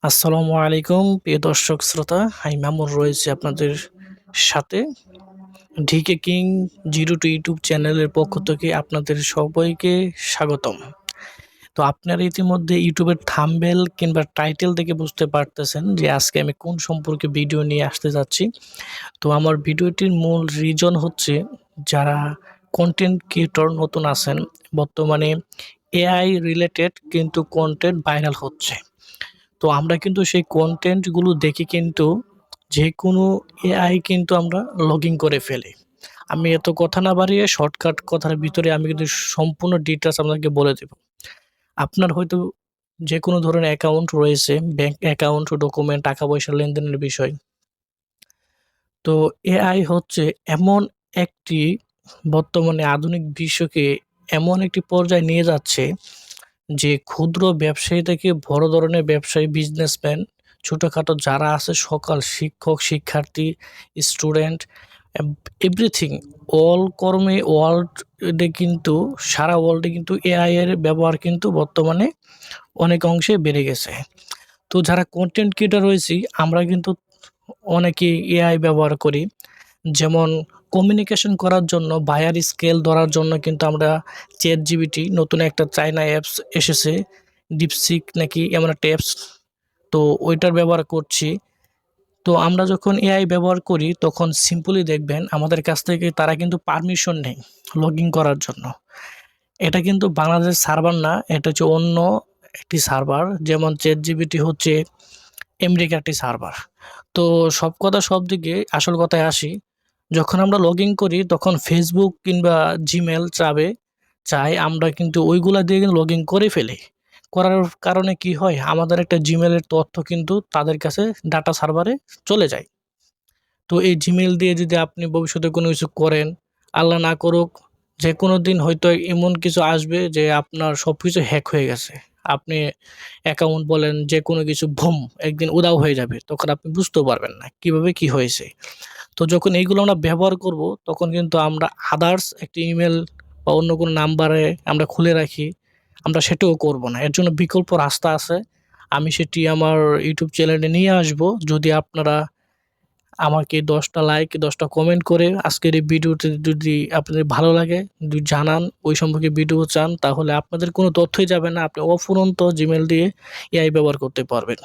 আসসালামু আলাইকুম প্রিয় দর্শক শ্রোতা, আমি মামুন রয়েছে আপনাদের সাথে। ডিকে কিং 02 ইউটিউব চ্যানেলের পক্ষ থেকে আপনাদের সবাইকে স্বাগতম। তো আপনারা ইতিমধ্যে ইউটিউবের থাম্বনেল কিংবা টাইটেল দেখে বুঝতে পারতেছেন যে আজকে আমি কোন সম্পর্কে ভিডিও নিয়ে আসতে যাচ্ছি। তো আমার ভিডিওটির মূল রিজন হচ্ছে, যারা কন্টেন্ট ক্রিয়েটর নতুন আছেন, বর্তমানে এআই রিলেটেড কিন্তু কন্টেন্ট ভাইরাল হচ্ছে। তো আমরা কিন্তু সেই কন্টেন্টগুলো দেখে কিন্তু যেকোনো এআই কিন্তু আমরা লগইন করে ফেলি। আমি এত কথা না বাড়িয়ে শর্টকাট কথার ভিতরে আমি কিন্তু সম্পূর্ণ ডিটেইলস আপনাকে বলে দেব। আপনার হয়তো যেকোনো ধরনের অ্যাকাউন্ট রয়েছে, ব্যাংক অ্যাকাউন্ট, ডকুমেন্ট, টাকা-পয়সা লেনদেনের বিষয়। তো এআই হচ্ছে এমন একটি, বর্তমানে আধুনিক বিশ্বকে এমন একটি পর্যায়ে নিয়ে যাচ্ছে যে ক্ষুদ্র ব্যবসায়ী থেকে বড় ধরনের ব্যবসায়ী, বিজনেসম্যান, ছোটোখাটো যারা আছে সকল শিক্ষক, শিক্ষার্থী, স্টুডেন্ট, এভরিথিং, অল কর্মে ওয়ার্ল্ডে কিন্তু, সারা ওয়ার্ল্ডে কিন্তু এআই এর ব্যবহার কিন্তু বর্তমানে অনেক অংশে বেড়ে গেছে। তো যারা কন্টেন্ট ক্রিয়েটর রয়েছি আমরা কিন্তু অনেকেই এআই ব্যবহার করি। যেমন কমিউনিকেশন করার জন্য, বায়ার স্কেল ধরার জন্য কিন্তু আমরা চ্যাটজিপিটি, নতুন একটা চায়না অ্যাপস এসেছে, ডিপসিক নাকি এমন একটা অ্যাপস, তো ওইটার ব্যবহার করছি। তো আমরা যখন এআই ব্যবহার করি তখন সিম্পলি দেখবেন আমাদের কাছ থেকে তারা কিন্তু পারমিশন নেই লগ ইন করার জন্য। এটা কিন্তু বাংলাদেশ সার্ভার না, এটা হচ্ছে অন্য একটি সার্ভার। যেমন চ্যাটজিপিটি হচ্ছে আমেরিকার একটি সার্ভার। তো সব কথা সব দিকে আসল কথায় আসি, যখন আমরা লগ ইন করি তখন ফেসবুক কিংবা জিমেল চাই আমরা কিন্তু ওইগুলা দিয়ে কিন্তু লগ ইন করে ফেলি। করার কারণে কি হয়, আমাদের একটা জিমেলের তথ্য কিন্তু তাদের কাছে ডাটা সার্ভারে চলে যায়। তো এই জিমেল দিয়ে যদি আপনি ভবিষ্যতে কোনো কিছু করেন, আল্লাহ না করুক, যে কোনো দিন হয়তো এমন কিছু আসবে যে আপনার সব কিছু হ্যাক হয়ে গেছে। আপনি অ্যাকাউন্ট বলেন যে কোনো কিছু ভুম একদিন উধাও হয়ে যাবে। তখন আপনি বুঝতেও পারবেন না কিভাবে কি হয়েছে। তো যখন এইগুলো আমরা ব্যবহার করব তখন কিন্তু আমরা আদার্স একটি ইমেল বা অন্য কোনো নাম্বারে আমরা খুলে রাখি, আমরা সেটাও করব না। এর জন্য বিকল্প রাস্তা আছে। আমি সেটি আমার ইউটিউব চ্যানেলে নিয়ে আসব। যদি আপনারা আমাকে ১০ টা লাইক, ১০ টা কমেন্ট করে আজকের এই ভিডিওটি যদি আপনাদের ভালো লাগে, যদি জানান ওই সম্পর্কে ভিডিও চান, তাহলে আপনাদের কোনো তথ্যই যাবে না। আপনি অফুরন্ত জিমেল দিয়ে এআই ব্যবহার করতে পারবেন।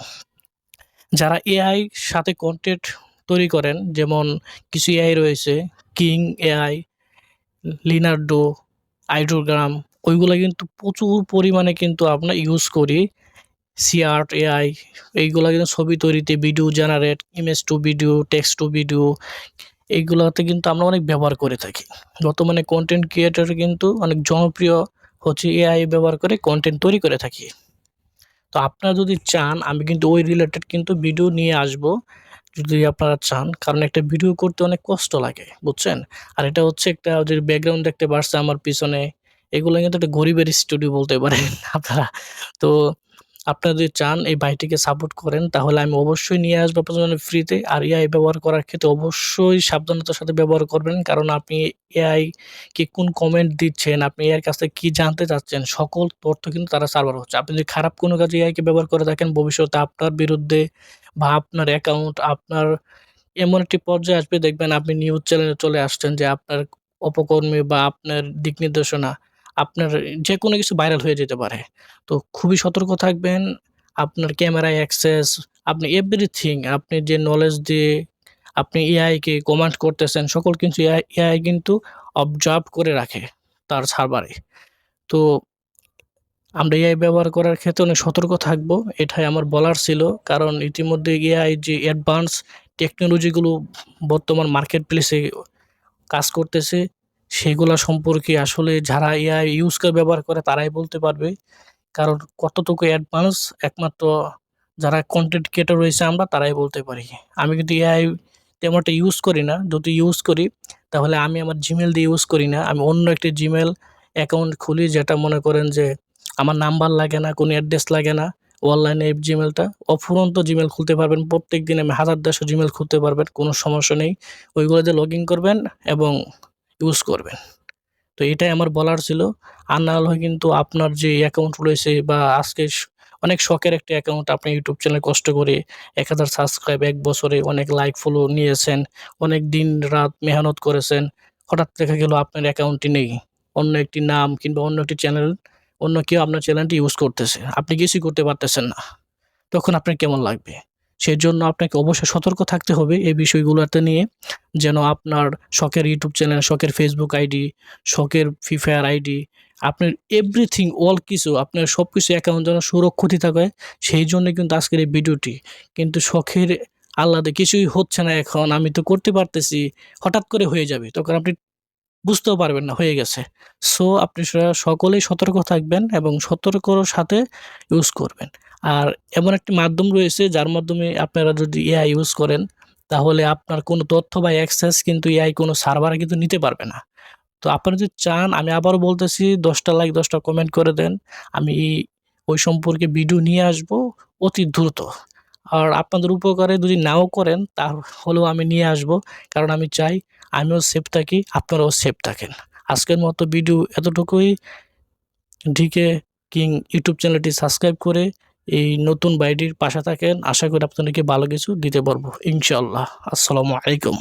যারা এআই সাথে কনটেন্ট তৈরি করেন, যেমন কিছু এআই রয়েছে, কিং এআই, লিনার্ডো, আইডোগ্রাম, ওইগুলা কিন্তু প্রচুর পরিমাণে কিন্তু আমরা ইউজ করি। সিআর্ট এআই, এইগুলা কিন্তু ছবি তৈরিতে, video generate, image to video, text to video, এইগুলাতে কিন্তু আমরা অনেক ব্যবহার করে থাকি। বর্তমানে কন্টেন্ট ক্রিয়েটর কিন্তু অনেক জনপ্রিয় হচ্ছে এআই ব্যবহার করে কন্টেন্ট তৈরি করে থাকি। তো আপনারা যদি চান আমি কিন্তু ওই রিলেটেড কিন্তু ভিডিও নিয়ে আসবো, যদি আপনারা চান। কারণ একটা ভিডিও করতে অনেক কষ্ট লাগে, বুঝছেন? আর এটা হচ্ছে একটা, যে ব্যাকগ্রাউন্ড দেখতে পারছে আমার পিছনে, এগুলো কিন্তু একটা গরিবের স্টুডিও বলতে পারেন আপনারা। তো আপনারা যদি চান এই ভাইটিকে সাপোর্ট করেন তাহলে আমি অবশ্যই নিয়ে আসবো আপনার জন্য ফ্রিতে। আর এআই ব্যবহার করার ক্ষেত্রে অবশ্যই সাবধানতার সাথে ব্যবহার করবেন। কারণ আপনি এআই কে কোন কমেন্ট দিচ্ছেন, আপনি এআই এর কাছ থেকে কি জানতে চাচ্ছেন, সকল তথ্য কিন্তু তারা সার্ভার হচ্ছে। আপনি যদি খারাপ কোনো কাজে এআই কে ব্যবহার করে থাকেন, ভবিষ্যতে আপনার বিরুদ্ধে বা আপনার অ্যাকাউন্ট, আপনার এমন একটি পর্যায়ে আসবে, দেখবেন আপনি নিউজ চ্যানেলে চলে আসছেন যে আপনার অপকর্মে বা আপনার দিক নির্দেশনা, আপনার যেকোনো কিছু ভাইরাল হয়ে যেতে পারে। তো খুবই সতর্ক থাকবেন। আপনার ক্যামেরায় অ্যাক্সেস, আপনি এভরিথিং, আপনি যে নলেজ দিয়ে আপনি এআইকে কমান্ড করতেছেন, সকল কিছু এআই কিন্তু অবজার্ভ করে রাখে তার সার্ভারে। তো আমরা এআই ব্যবহার করার ক্ষেত্রে অনেক সতর্ক থাকবো, এটাই আমার বলার ছিল। কারণ ইতিমধ্যে এআই যে অ্যাডভান্স টেকনোলজিগুলো বর্তমান মার্কেট প্লেসে কাজ করতেছে, সেগুলা সম্পর্কে আসলে যারা এআই ইউজ করে ব্যবহার করে তারাই বলতে পারবে। কারণ কতটুকু অ্যাডভান্স একমাত্র যারা কনটেন্ট ক্রিয়েটর রয়েছে আমরা তারাই বলতে পারি। আমি কিন্তু এআই তেমন একটা ইউজ করি না। যদি ইউজ করি তাহলে আমি আমার জিমেল দিয়ে ইউজ করি না। আমি অন্য একটি জিমেল অ্যাকাউন্ট খুলি, যেটা মনে করেন যে আমার নাম্বার লাগে না, কোনো অ্যাড্রেস লাগে না। অনলাইনে এই জিমেলটা অফুরন্ত জিমেল খুলতে পারবেন। প্রত্যেকদিন আমি ১০০০-১০০০ জিমেল খুলতে পারবেন, কোনো সমস্যা নেই। ওইগুলো দিয়ে লগইন করবেন এবং ইউজ করবেন। তো এটাই আমার বলার ছিল। আর না হলে কিন্তু আপনার যে অ্যাকাউন্ট রয়েছে বা আজকে অনেক শখের একটা অ্যাকাউন্ট আপনি ইউটিউব চ্যানেলে কষ্ট করে ১,০০০ সাবস্ক্রাইব ১ বছরে অনেক লাইক ফলো নিয়েছেন, অনেক দিন রাত মেহনত করেছেন। হঠাৎ দেখা গেল আপনার অ্যাকাউন্টটি নেই। অন্য একটি নাম কিংবা অন্য একটি চ্যানেল, অন্য কেউ আপনার চ্যানেলটি ইউজ করতেছে। আপনি কিছুই করতে পারতেছেন না। তখন আপনার কেমন লাগবে? সেজন্য আপনাকে অবশ্যই সতর্ক থাকতে হবে এই বিষয়গুলোতে নিয়ে, যেন আপনার শখের ইউটিউব চ্যানেল, শখের ফেসবুক আইডি, শখের ফ্রি ফায়ার আইডি, আপনার এভরিথিং অল কিছু আপনার সবকিছু অ্যাকাউন্ট যেন সুরক্ষিত থাকে, সেই জন্যই কিন্তু আজকের এই ভিডিওটি। কিন্তু শখের আহ্লাদে কিছুই হচ্ছে না এখন, আমি তো করতে পারতেছি, হঠাৎ করে হয়ে যাবে। তখন আপনি বুঝতেও পারবেন না হয়ে গেছে। সো আপনি সকলেই সতর্ক থাকবেন এবং সতর্কর সাথে ইউজ করবেন। আর এমন একটি মাধ্যম রয়েছে যার মাধ্যমে আপনারা যদি এআই ইউজ করেন, তাহলে আপনার কোনো তথ্য বা অ্যাক্সেস কিন্তু এআই কোনো সার্ভারে কিন্তু নিতে পারবে না। তো আপনারা যদি চান, আমি আবারও বলতেছি, ১০ টা লাইক ১০ টা কমেন্ট করে দেন। আমি ওই সম্পর্কে ভিডিও নিয়ে আসবো অতি দ্রুত। আর আপনাদের উপকারে যদি নাও করেন তাহলেও আমি নিয়ে আসবো। কারণ আমি চাই আমিও সেফ থাকি, আপনারাও সেফ থাকেন। আজকের মতো ভিডিও এতটুকুই। ডিকে কিং ইউটিউব চ্যানেলটি সাবস্ক্রাইব করে এই নতুন ভাইটির পাশে থাকেন। আশা করি আপনাদেরকে ভালো কিছু দিতে পারবো ইনশাআল্লাহ। আসসালামু আলাইকুম।